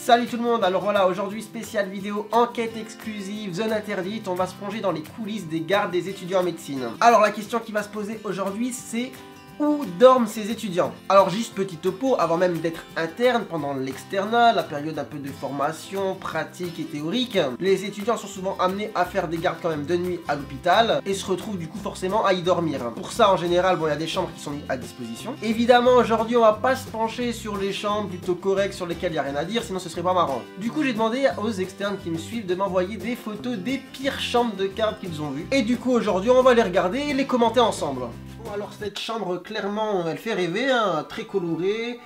Salut tout le monde, alors voilà, aujourd'hui spéciale vidéo enquête exclusive, zone interdite, on va se plonger dans les coulisses des gardes des étudiants en médecine. Alors la question qui va se poser aujourd'hui c'est: où dorment ces étudiants? Alors juste petit topo, avant même d'être interne, pendant l'externat, la période un peu de formation, pratique et théorique, les étudiants sont souvent amenés à faire des gardes quand même de nuit à l'hôpital et se retrouvent du coup forcément à y dormir. Pour ça en général, bon, il y a des chambres qui sont mises à disposition. Évidemment aujourd'hui on va pas se pencher sur les chambres plutôt correctes sur lesquelles il n'y a rien à dire, sinon ce serait pas marrant. Du coup j'ai demandé aux externes qui me suivent de m'envoyer des photos des pires chambres de garde qu'ils ont vues. Et du coup aujourd'hui on va les regarder et les commenter ensemble. Bon, alors cette chambre clairement elle fait rêver, hein, très colorée,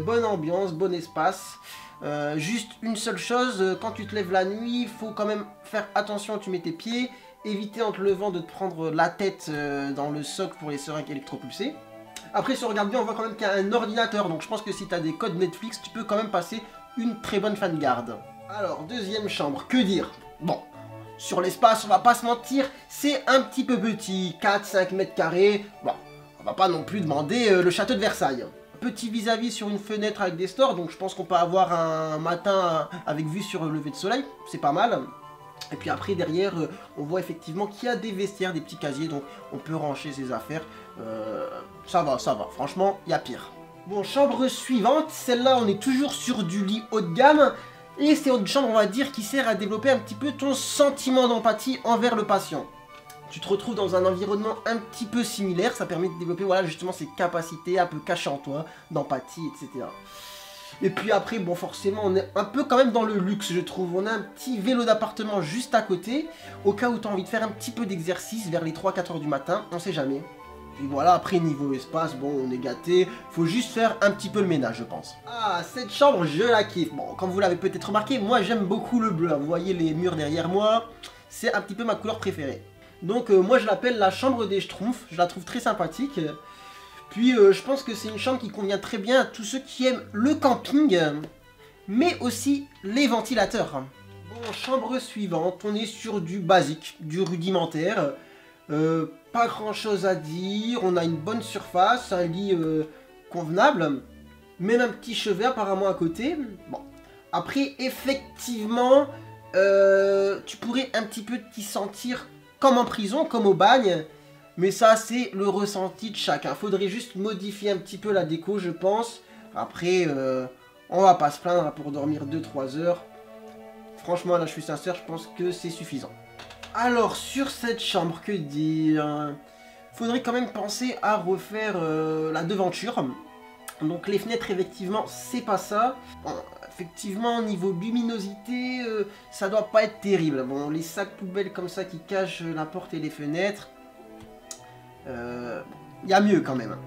bonne ambiance, bon espace. Juste une seule chose, quand tu te lèves la nuit, il faut quand même faire attention où tu mets tes pieds, éviter en te levant de te prendre la tête dans le socle pour les seringues électropulsées. Après si on regarde bien on voit quand même qu'il y a un ordinateur, donc je pense que si tu as des codes Netflix tu peux quand même passer une très bonne fin de garde. Alors deuxième chambre, que dire? Bon, sur l'espace, on va pas se mentir, c'est un petit peu petit, 4-5 mètres carrés. Bon, on va pas non plus demander le château de Versailles. Petit vis-à-vis sur une fenêtre avec des stores, donc je pense qu'on peut avoir un matin avec vue sur le lever de soleil, c'est pas mal. Et puis après derrière, on voit effectivement qu'il y a des vestiaires, des petits casiers, donc on peut ranger ses affaires. Ça va, franchement, il y a pire. Bon, chambre suivante, celle-là on est toujours sur du lit haut de gamme. Et c'est une chambre, on va dire, qui sert à développer un petit peu ton sentiment d'empathie envers le patient. Tu te retrouves dans un environnement un petit peu similaire, ça permet de développer voilà, justement ces capacités un peu cachées en toi, d'empathie, etc. Et puis après, bon forcément, on est un peu quand même dans le luxe, je trouve. On a un petit vélo d'appartement juste à côté, au cas où tu as envie de faire un petit peu d'exercice vers les 3-4 heures du matin, on sait jamais. Puis voilà, après niveau espace, bon on est gâté, faut juste faire un petit peu le ménage je pense. Ah, cette chambre je la kiffe. Bon, comme vous l'avez peut-être remarqué, moi j'aime beaucoup le bleu, vous voyez les murs derrière moi, c'est un petit peu ma couleur préférée. Donc moi je l'appelle la chambre des Schtroumpfs, je la trouve très sympathique. Puis je pense que c'est une chambre qui convient très bien à tous ceux qui aiment le camping, mais aussi les ventilateurs. Bon, chambre suivante, on est sur du basique, du rudimentaire. Pas grand chose à dire, on a une bonne surface, un lit convenable, même un petit chevet apparemment à côté. Bon, après effectivement, tu pourrais un petit peu t'y sentir comme en prison, comme au bagne, mais ça c'est le ressenti de chacun. Faudrait juste modifier un petit peu la déco je pense. Après, on va pas se plaindre pour dormir 2-3 heures. Franchement là je suis sincère, je pense que c'est suffisant. Alors sur cette chambre, que dire? Faudrait quand même penser à refaire la devanture. Donc les fenêtres effectivement c'est pas ça. Bon, effectivement niveau luminosité ça doit pas être terrible. Bon, les sacs poubelles comme ça qui cachent la porte et les fenêtres, y a mieux quand même.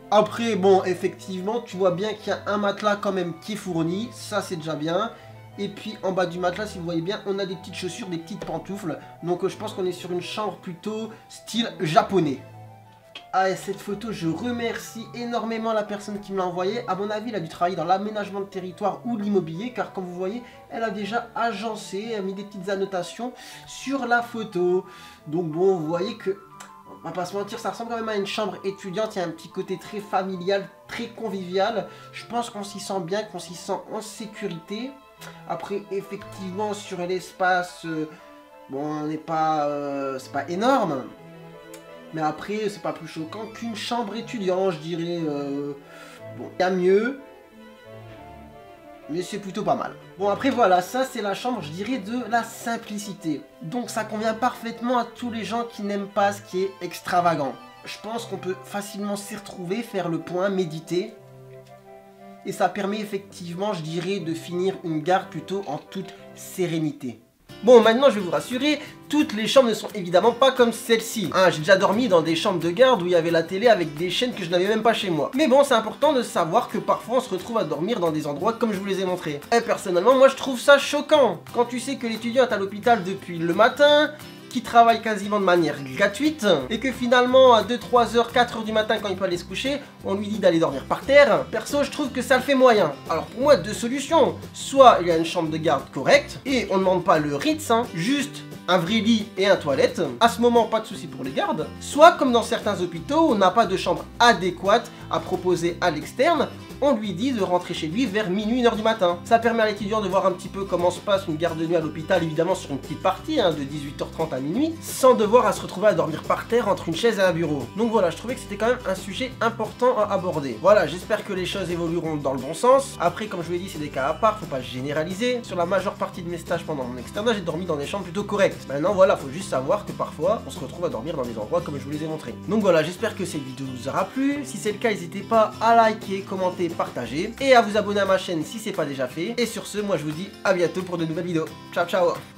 Après bon effectivement tu vois bien qu'il y a un matelas quand même qui est fourni, ça c'est déjà bien. Et puis en bas du matelas, si vous voyez bien, on a des petites chaussures, des petites pantoufles. Donc je pense qu'on est sur une chambre plutôt style japonais. Ah, et cette photo, je remercie énormément la personne qui me l'a envoyée. À mon avis, elle a dû travailler dans l'aménagement de territoire ou l'immobilier, car comme vous voyez, elle a déjà agencé, elle a mis des petites annotations sur la photo. Donc bon, vous voyez que, on va pas se mentir, ça ressemble quand même à une chambre étudiante. Il y a un petit côté très familial, très convivial. Je pense qu'on s'y sent bien, qu'on s'y sent en sécurité. Après effectivement sur l'espace, bon on n'est pas, c'est pas énorme, mais après c'est pas plus choquant qu'une chambre étudiante je dirais. Bon, il y a mieux, mais c'est plutôt pas mal. Bon après voilà, ça c'est la chambre je dirais de la simplicité, donc ça convient parfaitement à tous les gens qui n'aiment pas ce qui est extravagant. Je pense qu'on peut facilement s'y retrouver, faire le point, méditer. Et ça permet effectivement, je dirais, de finir une garde plutôt en toute sérénité. Bon, maintenant je vais vous rassurer, toutes les chambres ne sont évidemment pas comme celle-ci. Hein, j'ai déjà dormi dans des chambres de garde où il y avait la télé avec des chaînes que je n'avais même pas chez moi. Mais bon, c'est important de savoir que parfois on se retrouve à dormir dans des endroits comme je vous les ai montrés. Et personnellement, moi je trouve ça choquant. Quand tu sais que l'étudiant est à l'hôpital depuis le matin, qui travaille quasiment de manière gratuite, et que finalement à 2-3 heures, 4 heures du matin quand il peut aller se coucher, on lui dit d'aller dormir par terre. Perso je trouve que ça le fait moyen. Alors pour moi deux solutions, soit il y a une chambre de garde correcte, et on ne demande pas le Ritz, hein, juste un vrai lit et un toilette, à ce moment pas de souci pour les gardes, soit comme dans certains hôpitaux, on n'a pas de chambre adéquate à proposer à l'externe, on lui dit de rentrer chez lui vers minuit, 1h du matin. Ça permet à l'étudiant de voir un petit peu comment se passe une garde de nuit à l'hôpital, évidemment sur une petite partie, de 18h30 à minuit, sans devoir à se retrouver à dormir par terre entre une chaise et un bureau. Donc voilà, je trouvais que c'était quand même un sujet important à aborder. Voilà, j'espère que les choses évolueront dans le bon sens. Après, comme je vous l'ai dit, c'est des cas à part, faut pas généraliser. Sur la majeure partie de mes stages pendant mon externat, j'ai dormi dans des chambres plutôt correctes. Maintenant voilà, faut juste savoir que parfois, on se retrouve à dormir dans des endroits comme je vous les ai montrés. Donc voilà, j'espère que cette vidéo vous aura plu. Si c'est le cas, n'hésitez pas à liker, commenter, partager et à vous abonner à ma chaîne si c'est pas déjà fait. Et sur ce, moi je vous dis à bientôt pour de nouvelles vidéos. Ciao ciao.